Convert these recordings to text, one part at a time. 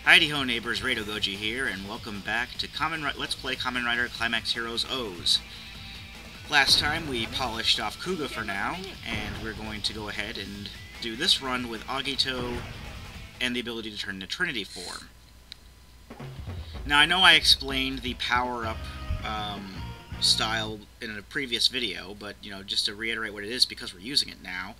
Heidi-ho neighbors, Radio Goji here, and welcome back to Let's Play Kamen Rider Climax Heroes O's. Last time we polished off Kuga for now, and we're going to go ahead and do this run with Agito and the ability to turn into Trinity form. Now I know I explained the power-up style in a previous video, but just to reiterate what it is because we're using it now.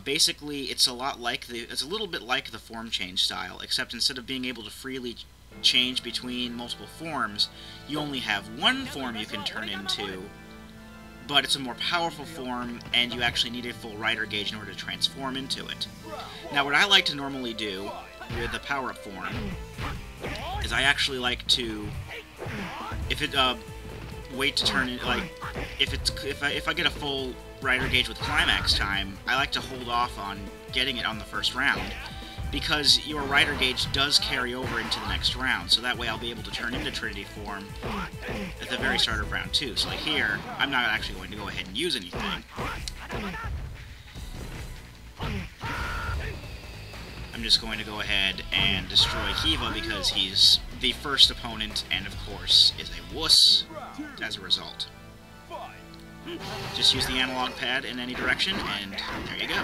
Basically, it's a little bit like the form change style, except instead of being able to freely change between multiple forms, you only have one form you can turn into, but it's a more powerful form, and you actually need a full rider gauge in order to transform into it. Now, what I like to normally do with the power-up form is I actually like to, wait to turn it, if I get a full rider gauge with Climax time, I like to hold off on getting it on the first round, because your rider gauge does carry over into the next round, so that way I'll be able to turn into Trinity form at the very start of round 2. So like here, I'm not actually going to go ahead and use anything. I'm just going to go ahead and destroy Kiva because he's the first opponent, and of course is a wuss as a result. Just use the analog pad in any direction, and there you go.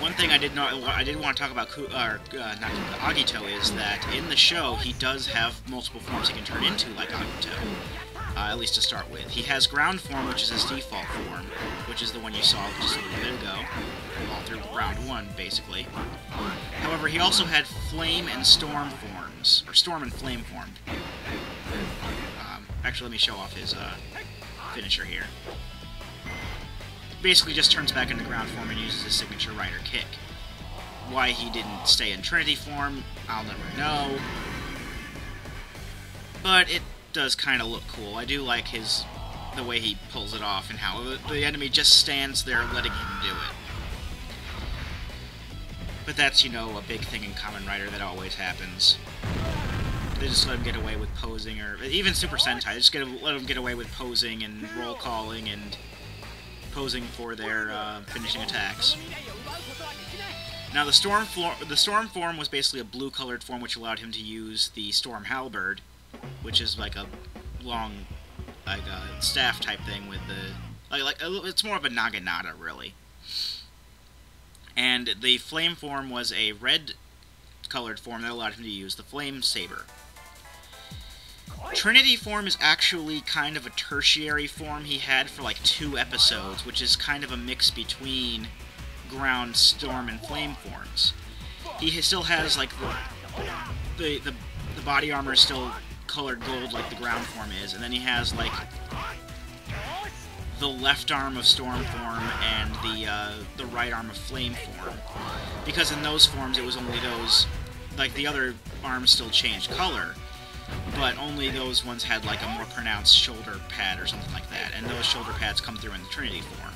One thing I did want to talk about Agito is that in the show he does have multiple forms he can turn into, like Agito, at least to start with. He has ground form, which is his default form, which is the one you saw just a little bit ago, all through round 1, basically. However, he also had flame and storm forms, or storm and flame form. Actually, let me show off his finisher here. Basically just turns back into ground form and uses his signature rider kick. Why he didn't stay in Trinity form, I'll never know. But it does kind of look cool. I do like the way he pulls it off and how the enemy just stands there letting him do it. But that's, a big thing in Kamen Rider that always happens. They just let him get away with posing, or even Super Sentai, they just let him get away with posing and roll calling and posing for their finishing attacks. Now the storm form was basically a blue-colored form, which allowed him to use the Storm Halberd, which is like a long, staff type thing with the it's more of a naginata, really. And the flame form was a red-colored form that allowed him to use the Flame Saber. Trinity form is actually kind of a tertiary form he had for like 2 episodes, which is kind of a mix between ground, storm, and flame forms. He still has like the body armor is still colored gold like the ground form is, and then he has like the left arm of storm form and the right arm of flame form. Because in those forms it was only those, like the other arms still changed color, but only those ones had like a more pronounced shoulder pad or something like that, and those shoulder pads come through in the Trinity form.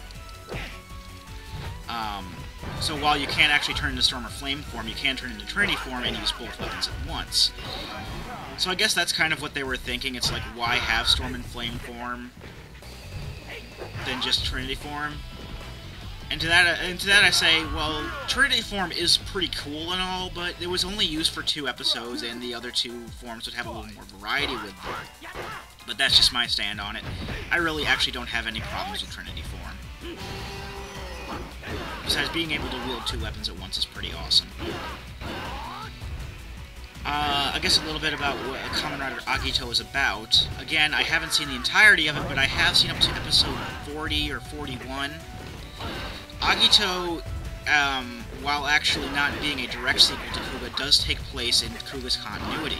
So while you can't actually turn into Storm or Flame form, you can turn into Trinity form and use both weapons at once. So I guess that's kind of what they were thinking. It's like, why have Storm and Flame form than just Trinity form? And to that I say, well, Trinity form is pretty cool and all, but it was only used for 2 episodes, and the other 2 forms would have a little more variety with them. But that's just my stand on it. I really actually don't have any problems with Trinity form. Besides, being able to wield 2 weapons at once is pretty awesome. I guess a little bit about what Kamen Rider Agito is about. Again, I haven't seen the entirety of it, but I have seen up to episode 40 or 41. Agito, while actually not being a direct sequel to Kuga, does take place in Kuga's continuity.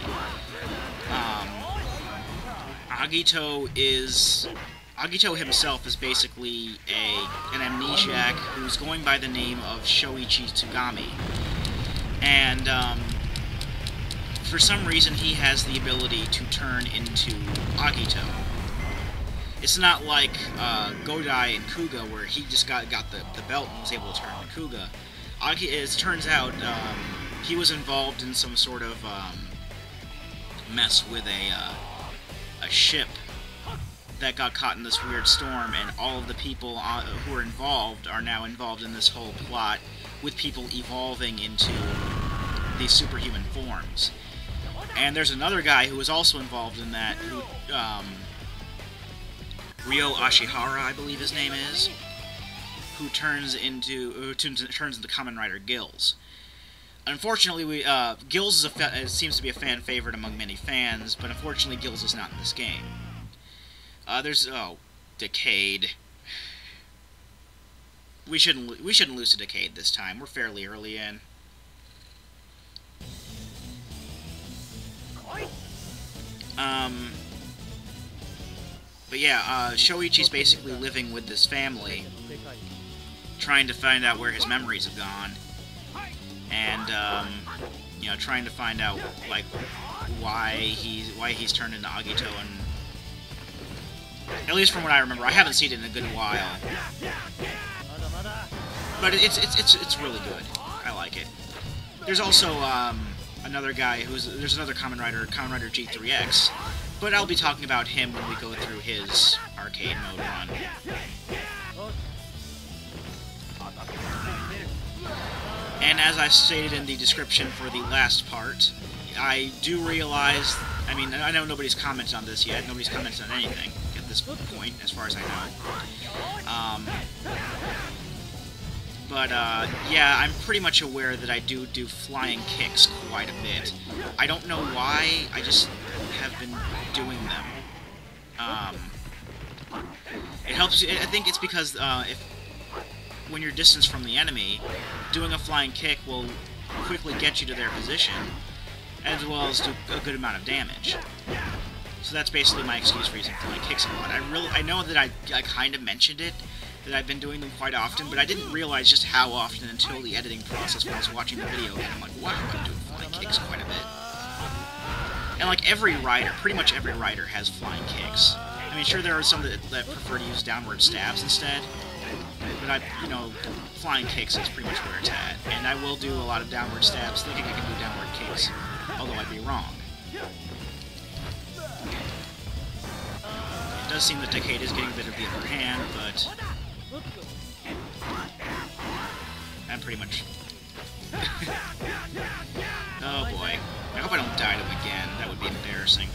Agito himself is basically an amnesiac who's going by the name of Shoichi Tsugami. And, for some reason he has the ability to turn into Agito. It's not like Godai and Kuga, where he just got the belt and was able to turn into Kuga. It turns out he was involved in some sort of mess with a ship that got caught in this weird storm, and all of the people who are involved are now involved in this whole plot, with people evolving into these superhuman forms. And there's another guy who was also involved in that, who, Ryo Ashihara, I believe his name is, who turns into Kamen Rider Gills. Unfortunately, Gills seems to be a fan favorite among many fans, but unfortunately Gills is not in this game. Decade. We shouldn't lose to Decade this time. We're fairly early in. But yeah, Shoichi's basically living with this family, trying to find out where his memories have gone, and you know, trying to find out like why he's turned into Agito, and at least from what I remember, I haven't seen it in a good while, but it's really good. I like it. There's also another guy there's another Kamen Rider G3X, but I'll be talking about him when we go through his arcade mode run. And as I stated in the description for the last part, I do realize, I mean, I know nobody's commented on this yet, nobody's commented on anything at this point, as far as I know. Yeah, I'm pretty much aware that I do flying kicks quite a bit. I don't know why, I just have been doing them. It helps, I think it's because when you're distanced from the enemy, doing a flying kick will quickly get you to their position, as well as do a good amount of damage. So that's basically my excuse for using flying kicks a lot. I know that I kind of mentioned it, that I've been doing them quite often, but I didn't realize just how often until the editing process when I was watching the video, and I'm like, wow, I'm doing flying kicks quite a bit. And like every rider, pretty much every rider has flying kicks. I mean, sure, there are some that prefer to use downward stabs instead, but you know, flying kicks is pretty much where it's at. And I will do a lot of downward stabs, thinking I can do downward kicks, although I'd be wrong. It does seem that Decade is getting a bit of the upper hand, but I'm pretty much... Oh boy. I hope I don't die to him again. That would be embarrassing.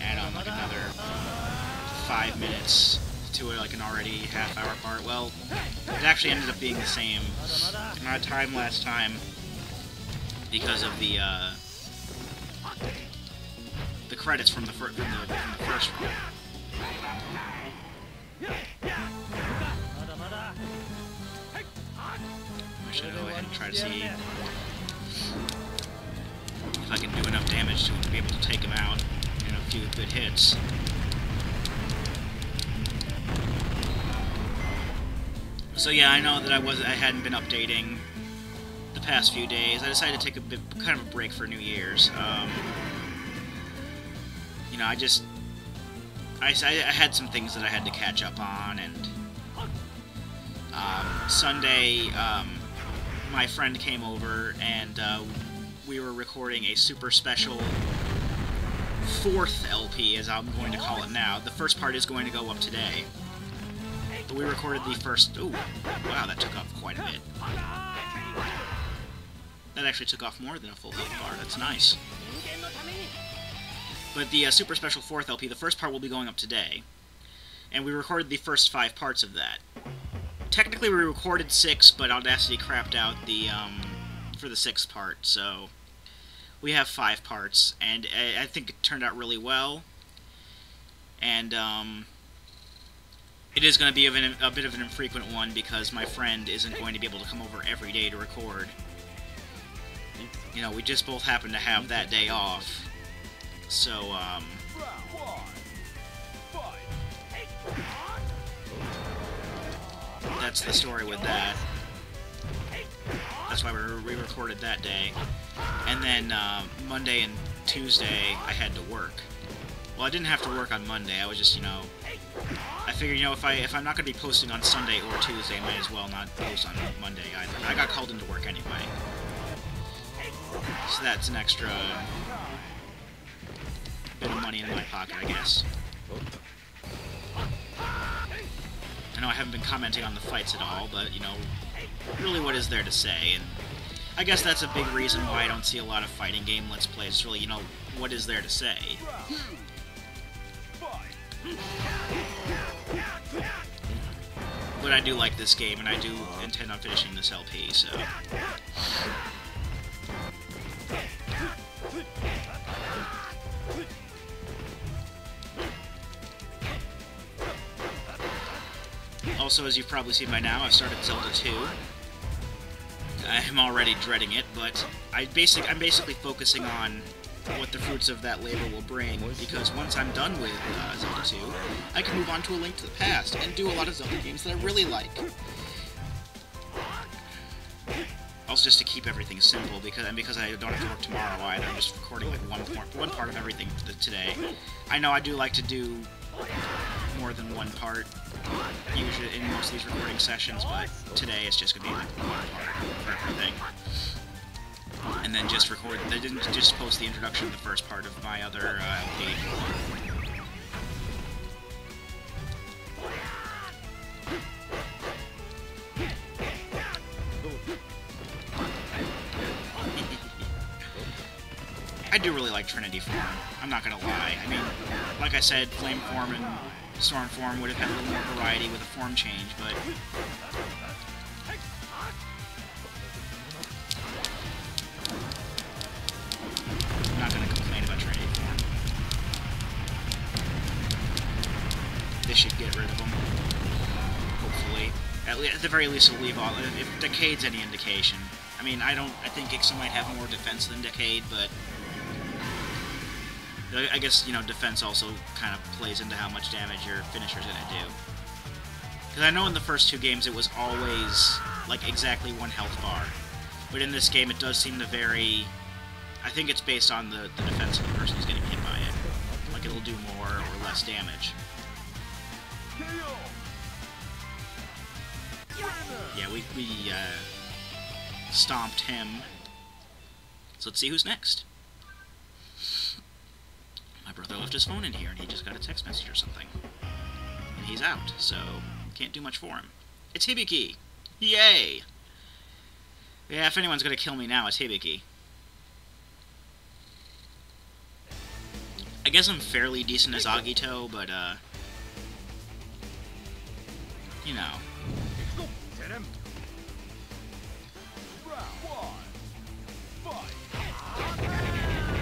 Add on like another 5 minutes to like an already half-hour part. Well, it actually ended up being the same amount of time last time because of the credits from the first one. I should go ahead and try to see if I can do enough damage to him to be able to take him out in a few good hits. So yeah, I know that I hadn't been updating the past few days. I decided to take kind of a break for New Year's. You know, I had some things that I had to catch up on, and Sunday, my friend came over, and we were recording a super special 4th LP, as I'm going to call it now. The first part is going to go up today. But we recorded the first... Ooh, wow, that took off quite a bit. That actually took off more than a full health bar. That's nice. But the super special 4th LP, the first part will be going up today. And we recorded the first 5 parts of that. Technically we recorded 6, but Audacity crapped out the, for the 6th part, so... We have 5 parts, and I think it turned out really well. And, it is going to be a bit of an infrequent one, because my friend isn't going to be able to come over every day to record. You know, we just both happen to have that day off. So, that's the story with that. That's why we re-recorded that day. And then, Monday and Tuesday, I had to work. Well, I didn't have to work on Monday, I was just, you know... I figured, you know, if I'm not going to be posting on Sunday or Tuesday, I might as well not post on Monday either. I got called into work anyway. So that's an extra bit of money in my pocket, I guess. I know I haven't been commenting on the fights at all, but, you know, really what is there to say? And I guess that's a big reason why I don't see a lot of fighting game Let's Plays. It's really, you know, what is there to say? But I do like this game, and I do intend on finishing this LP, so... Also, as you've probably seen by now, I've started Zelda 2. I'm already dreading it, but I'm basically focusing on what the fruits of that labor will bring, because once I'm done with Zelda 2, I can move on to A Link to the Past and do a lot of Zelda games that I really like. Also, just to keep everything simple, because I don't have to work tomorrow either. I'm just recording like one part of everything today. I know I do like to do more than one part usually in most of these recording sessions, but today it's just gonna be like one part for everything. And then just record. They didn't just post the introduction of the first part of my other LP. I do really like Trinity Form. I'm not gonna lie. I mean, like I said, Flame Form and Storm Form would have had a little more variety with a form change, but I'm not gonna complain about Trinity Form. They should get rid of them. Hopefully. At the very least, it'll leave all. If Decade's any indication. I mean, I think Ixa might have more defense than Decade, but I guess, you know, defense also kind of plays into how much damage your finisher's gonna do. Because I know in the first two games it was always, like, exactly one health bar. But in this game it does seem to vary. I think it's based on the defense of the person who's getting hit by it. Like, it'll do more or less damage. Yeah, we stomped him. So let's see who's next. My brother left his phone in here, and he just got a text message or something. And he's out, so can't do much for him. It's Hibiki! Yay! Yeah, if anyone's gonna kill me now, it's Hibiki. I guess I'm fairly decent as Agito, but, you know.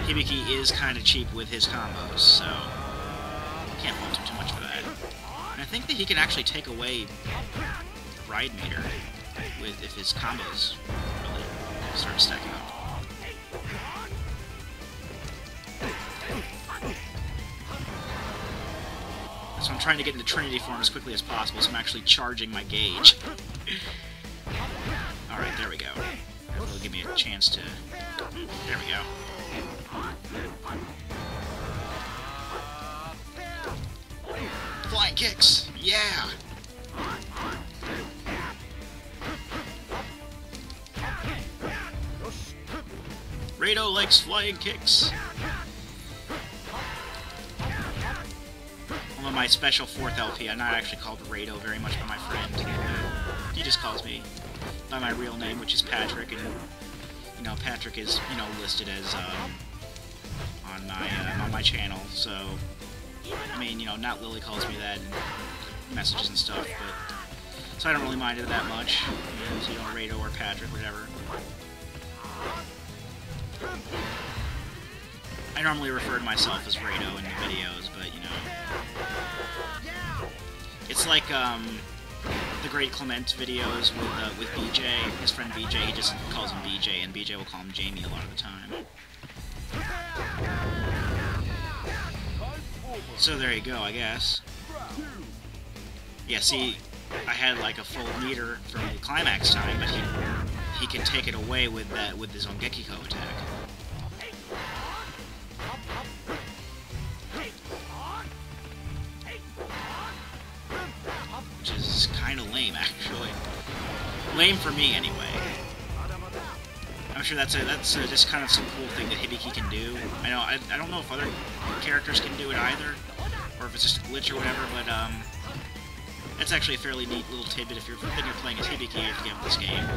Hibiki is kind of cheap with his combos, so can't fault him too much for that. And I think that he can actually take away Ride Meter if his combos really start stacking up. So I'm trying to get into Trinity Form as quickly as possible, so I'm actually charging my gauge. Alright, there we go. That'll give me a chance to... There we go. Flying kicks! Yeah! Rado likes flying kicks! Although my special 4th LP, I'm not actually called Rado very much by my friend. He just calls me by my real name, which is Patrick, and, you know, Patrick is, you know, listed as, on my channel, so, I mean, you know, not Lily calls me that in messages and stuff, but, so I don't really mind it that much, you know, Rado or Patrick, whatever. I normally refer to myself as Rado in the videos, but, you know, it's like, the Great Clement videos with BJ, his friend BJ, he just calls him BJ, and BJ will call him Jamie a lot of the time. So there you go, I guess. Yeah, see, I had like a full meter from the Climax time, but he can take it away with his own Gekiko attack. Which is kind of lame, actually. Lame for me, anyway. I'm sure that's just kind of some cool thing that Hibiki can do. I don't know if other characters can do it either, or if it's just a glitch or whatever, but that's actually a fairly neat little tidbit if you're thinking of playing as Hibiki if you have this game.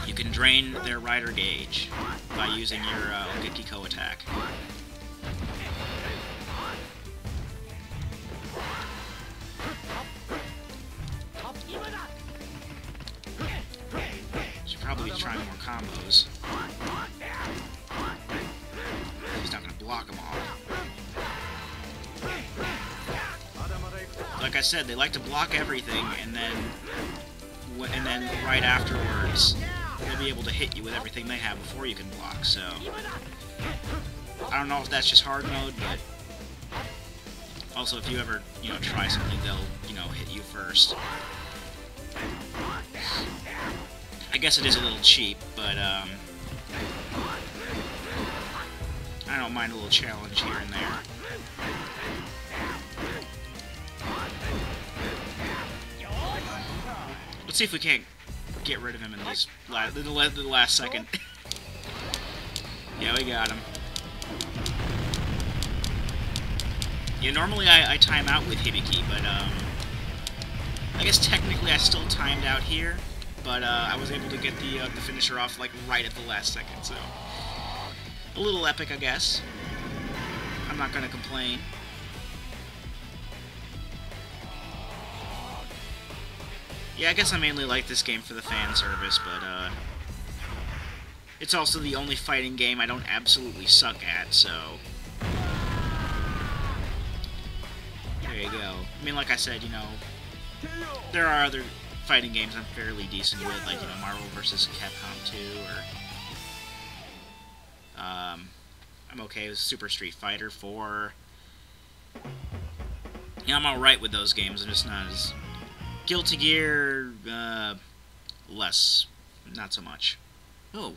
You can drain their rider gauge by using your Ogekiko attack. Should probably be trying more combos. He's not going to block them all. Like I said, they like to block everything, and then right afterwards, they'll be able to hit you with everything they have before you can block. So I don't know if that's just hard mode, but also if you ever try something, they'll hit you first. I guess it is a little cheap, but I don't mind a little challenge here and there. Let's see if we can't get rid of him in the last second. Yeah, we got him. Yeah, normally I time out with Hibiki, but I guess technically I still timed out here, but I was able to get the finisher off like right at the last second, so a little epic, I guess. I'm not gonna complain. Yeah, I guess I mainly like this game for the fan service, but it's also the only fighting game I don't absolutely suck at, so there you go. I mean, like I said, there are other fighting games I'm fairly decent with, like, Marvel vs. Capcom 2, or I'm okay with Super Street Fighter 4. I'm alright with those games, I'm just not as... Guilty Gear, less. Not so much. Oh,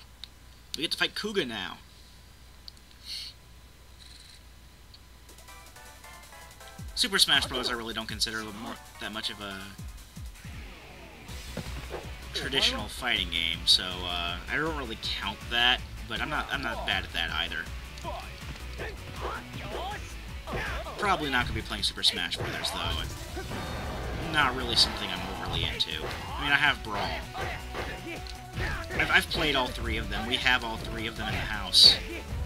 we get to fight Kuga now. Super Smash Bros. I really don't consider that much of a traditional fighting game, so I don't really count that. But I'm not bad at that either. Probably not gonna be playing Super Smash Bros. Though. Not really something I'm overly into. I mean, I have Brawl. I've played all three of them. We have all three of them in the house.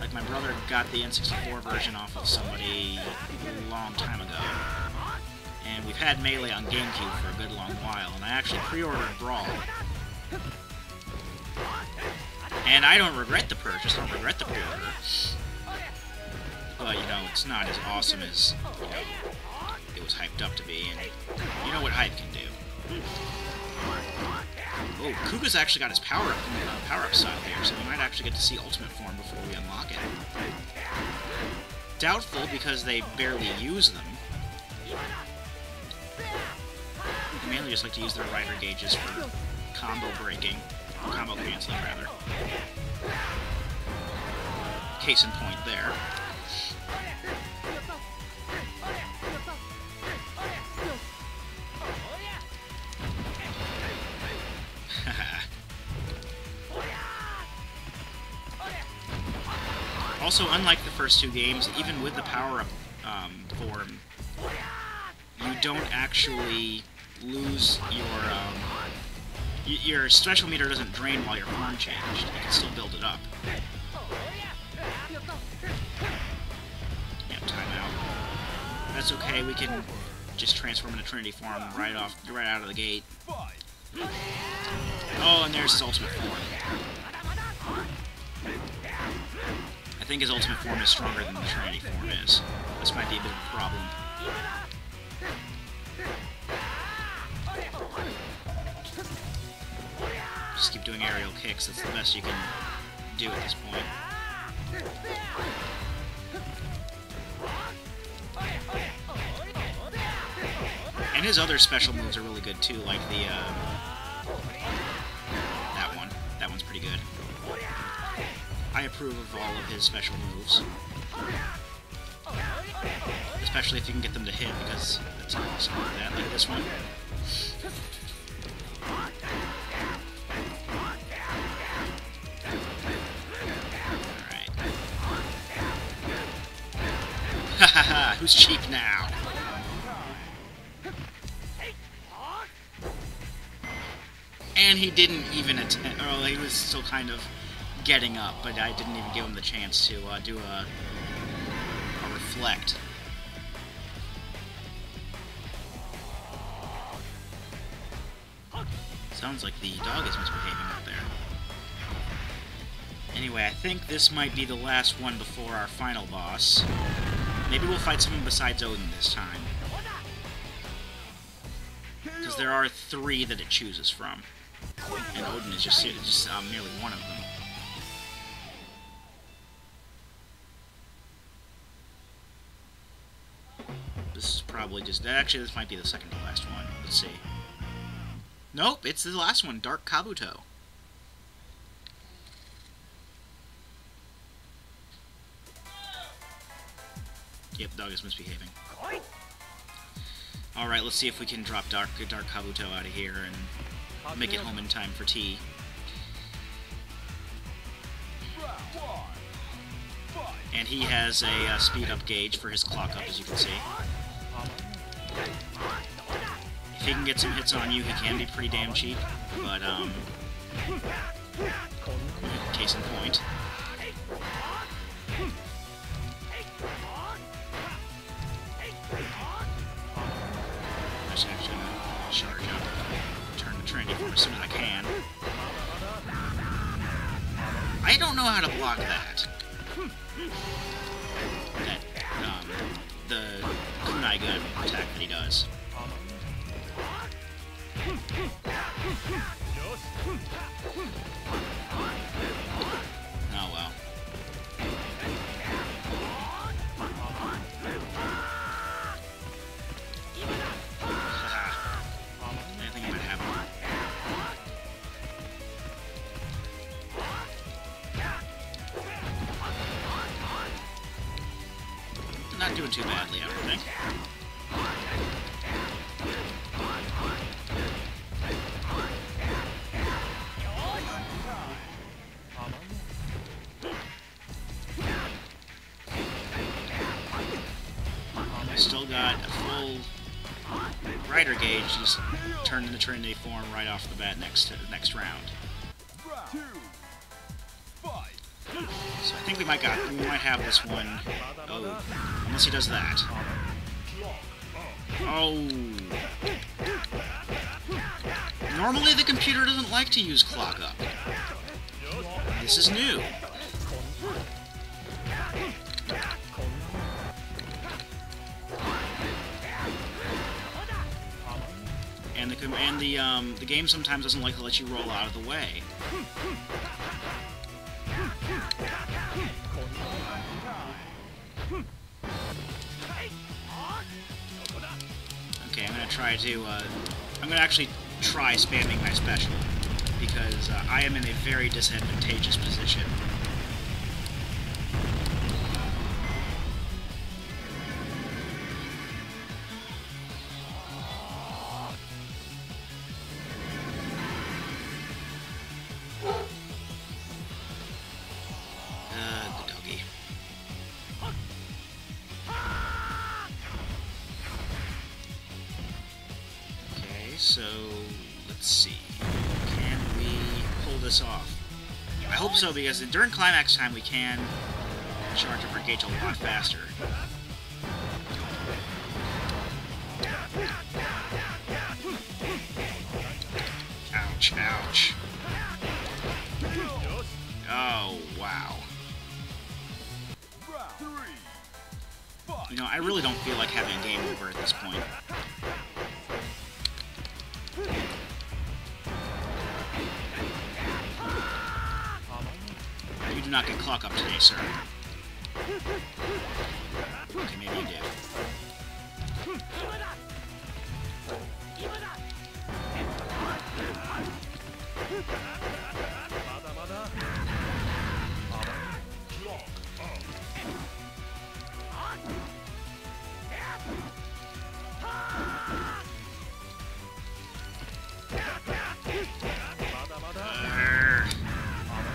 Like, my brother got the N64 version off of somebody a long time ago. And we've had Melee on GameCube for a good long while, and I actually pre-ordered Brawl. And I don't regret the purchase, I don't regret the pre-order. But, it's not as awesome as, it was hyped up to be, and you know what hype can do. Oh, Kuga's actually got his power-up style here, so we might actually get to see Ultimate Form before we unlock it. Doubtful, because they barely use them. They mainly just like to use their rider gauges for combo breaking, or combo canceling, rather. Case in point there. Also, unlike the first two games, even with the power-up form, you don't actually lose your special meter doesn't drain while your form changed. You can still build it up. Yeah, timeout. That's okay. We can just transform into Trinity form right out of the gate. Oh, and there's his ultimate form. I think his ultimate form is stronger than the Trinity form is. This might be a bit of a problem. Just keep doing aerial kicks, that's the best you can do at this point. And his other special moves are really good too, like the, that one. That one's pretty good. I approve of all of his special moves. Especially if you can get them to hit, because that's awesome with that, like this one. who's cheap now? And he didn't even attempt. Oh, he was still kind of getting up, but I didn't even give him the chance to do a reflect. Sounds like the dog is misbehaving out there. Anyway, I think this might be the last one before our final boss. Maybe we'll fight someone besides Odin this time. Because there are 3 that it chooses from. And Odin is just merely one of them. This is probably just... Actually, this might be the second to last one. Let's see. Nope, it's the last one, Dark Kabuto. Yep, dog is misbehaving. Alright, let's see if we can drop Dark Kabuto out of here and make it home in time for tea. And he has a speed up gauge for his clock up, as you can see. If he can get some hits on you, he can be pretty damn cheap, but, case in point. I'm just actually gonna charge up, turn the trendy for as soon as I can. I don't know how to block that. The kunai gun attack that he does. Oh well. I think I might have him. Not doing too badly, I don't think. Still got a full rider gauge, just turned into Trinity form right off the bat next round. So I think we might have this one. Oh, unless he does that. Oh. Normally the computer doesn't like to use clock up. This is new. And the game sometimes doesn't like to let you roll out of the way. Okay, I'm gonna actually try spamming my special, because I am in a very disadvantageous position. Good doggy. So, let's see. Can we pull this off? I hope so, because during Climax time we can charge up our gauge a lot faster. Ouch, ouch. Oh, wow. You know, I really don't feel like having a game over at this point. You do not get clock up today, sir. Okay, maybe you do.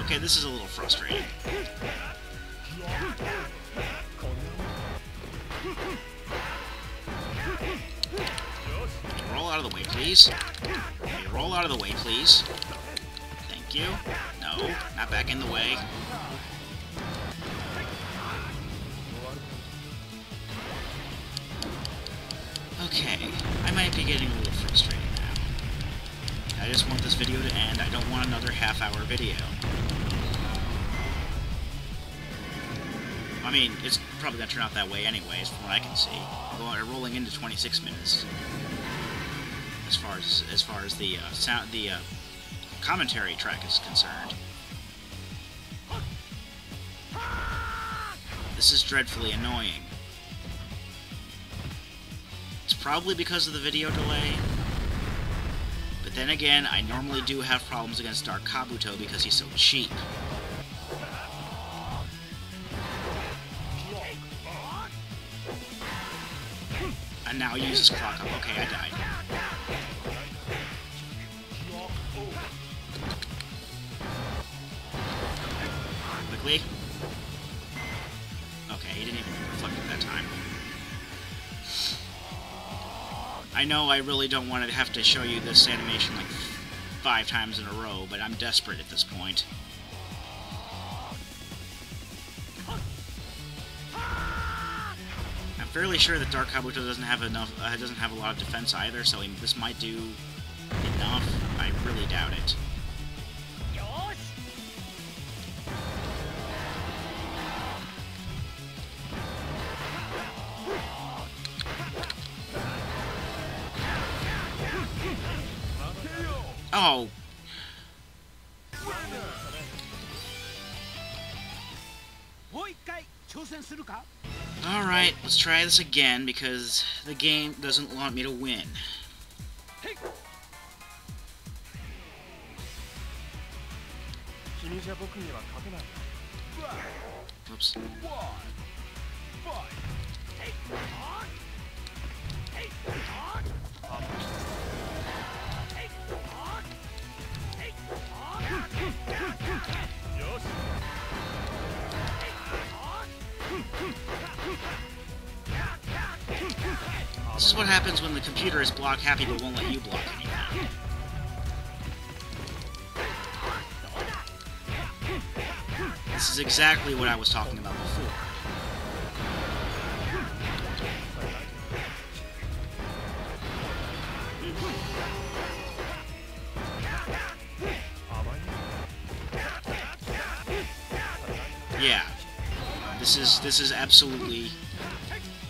Okay, this is a little frustrating. out of the way, please. Okay, roll out of the way, please. Thank you. No, not back in the way. Okay, I might be getting a little frustrated now. I just want this video to end. I don't want another half-hour video. I mean, it's probably going to turn out that way anyways, from what I can see. We're rolling into 26 minutes. As far as the commentary track is concerned. This is dreadfully annoying. It's probably because of the video delay. But then again, I normally do have problems against Dark Kabuto because he's so cheap. And now he uses clock up. Okay, I died. Quickly. Okay, he didn't even reflect at that time. I know I really don't want to have to show you this animation like 5 times in a row, but I'm desperate at this point. I'm fairly sure that Dark Kabuto doesn't have a lot of defense either, so this might do enough. I really doubt it. Oh. Alright, let's try this again because the game doesn't want me to win. Oops. This is what happens when the computer is block happy but won't let you block anything. This is exactly what I was talking about before. Yeah. This is absolutely,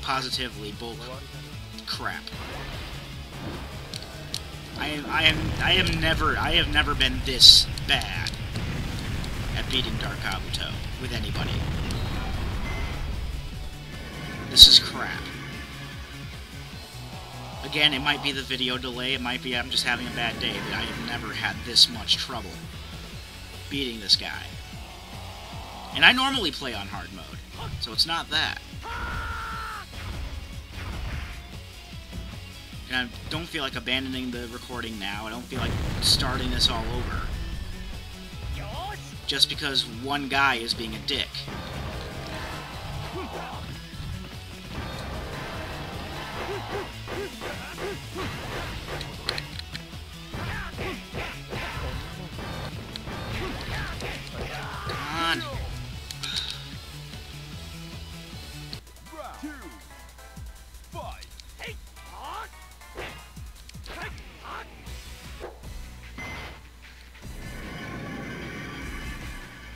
positively bull crap. I have never been this bad at beating Dark Kabuto with anybody. This is crap. Again, it might be the video delay, it might be I'm just having a bad day, but I have never had this much trouble beating this guy. And I normally play on hard mode, so it's not that. And I don't feel like abandoning the recording now. I don't feel like starting this all over. Just because one guy is being a dick. Come on.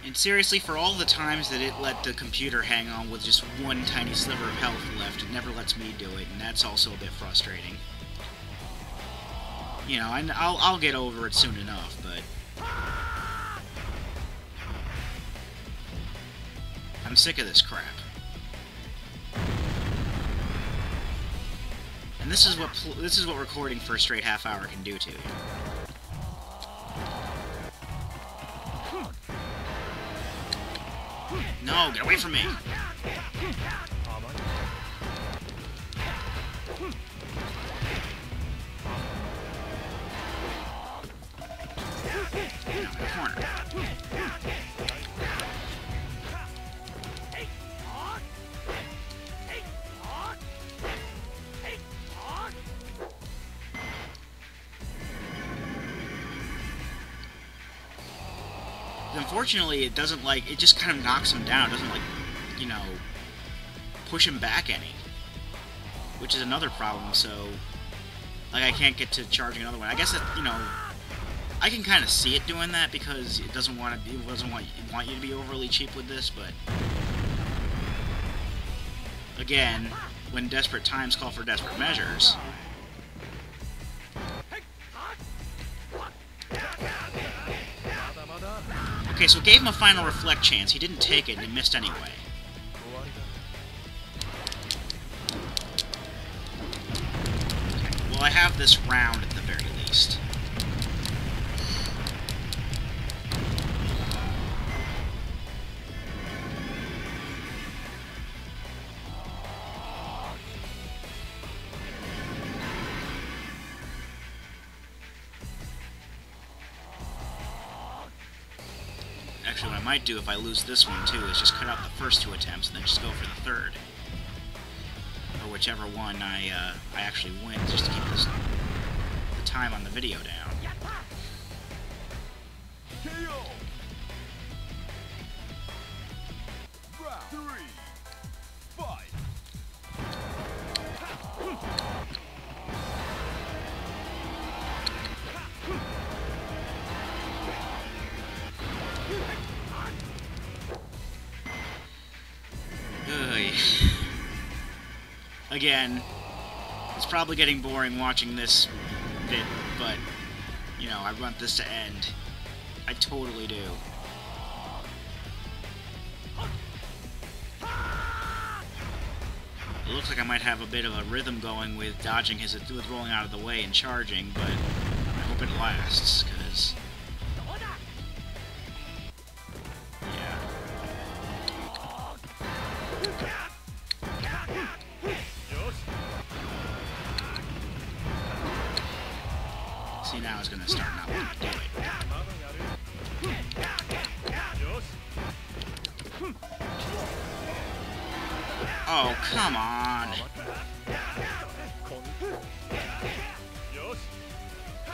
And seriously, for all the times that it let the computer hang on with just one tiny sliver of health left, it never lets me do it, and that's also a bit frustrating. You know, I'll get over it soon enough, but I'm sick of this crap. And this is what recording for a straight half hour can do to you. No, get away from me! Down in the corner. unfortunately, it doesn't, like, it just kind of knocks him down. It doesn't, like, you know, push him back any. Which is another problem, so, like, I can't get to charging another one. I guess that, you know, I can kind of see it doing that because it doesn't want to, it doesn't want you to be overly cheap with this, but again, when desperate times call for desperate measures. Okay, so it gave him a final reflect chance. He didn't take it, and he missed anyway. Okay, well, I have this round at the very least. Actually, what I might do if I lose this one, too, is just cut out the first 2 attempts and then just go for the third. Or whichever one I actually win, just to keep the time on the video down. Again, it's probably getting boring watching this bit, but, you know, I want this to end. I totally do. It looks like I might have a bit of a rhythm going with dodging with rolling out of the way and charging, but I hope it lasts, because... See, now it's gonna start not wanting to do it. Oh, come on!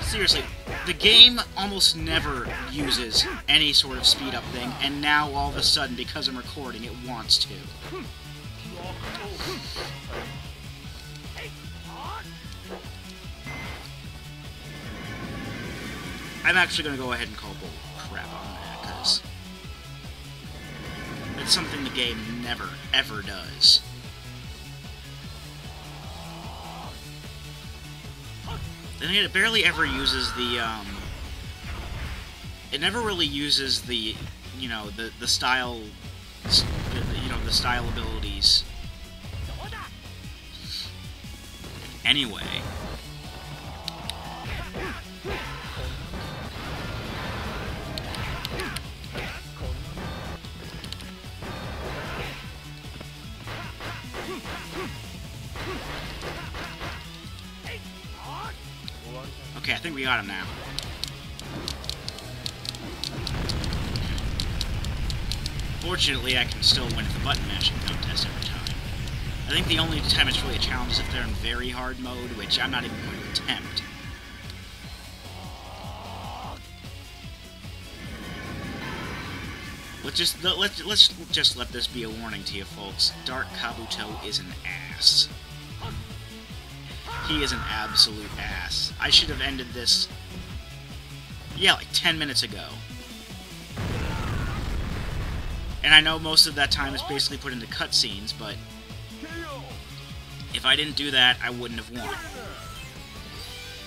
Seriously, the game almost never uses any sort of speed up thing, and now all of a sudden, because I'm recording, it wants to. I'm actually going to go ahead and call bull crap on that, because it's something the game never, ever does. Then again, it barely ever uses the, it never really uses the, you know, the style, you know, the style abilities. Anyway. Okay, I think we got him now. Fortunately, I can still win at the button mashing contest every time. I think the only time it's really a challenge is if they're in very hard mode, which I'm not even going to attempt. Let's just let this be a warning to you folks. Dark Kabuto is an ass. He is an absolute ass. I should have ended this, yeah, like 10 minutes ago. And I know most of that time is basically put into cutscenes, but if I didn't do that, I wouldn't have won.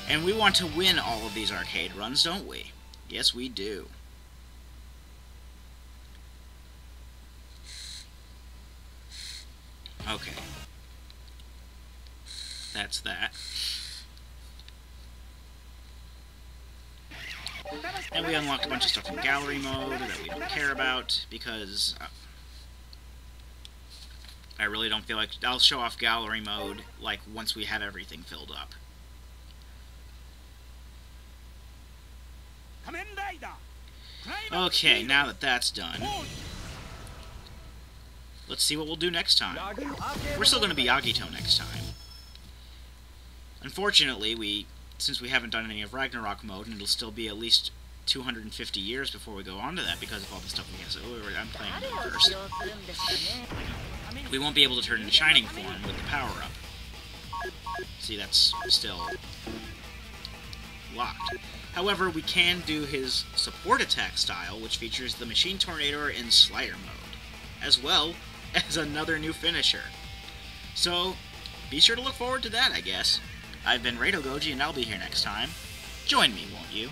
And we want to win all of these arcade runs, don't we? Yes, we do. Okay. That's that. And we unlocked a bunch of stuff in gallery mode that we don't care about, because I really don't feel like... I'll show off gallery mode, like, once we have everything filled up. Okay, now that that's done, let's see what we'll do next time. We're still going to be Agito next time. Unfortunately, since we haven't done any of Ragnarok mode, and it'll still be at least 250 years before we go on to that because of all the stuff we have. So I'm playing it first. We won't be able to turn into Shining form with the power-up. See, that's still locked. However, we can do his support attack style, which features the Machine Tornado in Slider mode, as well as another new finisher. So, be sure to look forward to that, I guess. I've been Rado Goji, and I'll be here next time. Join me, won't you?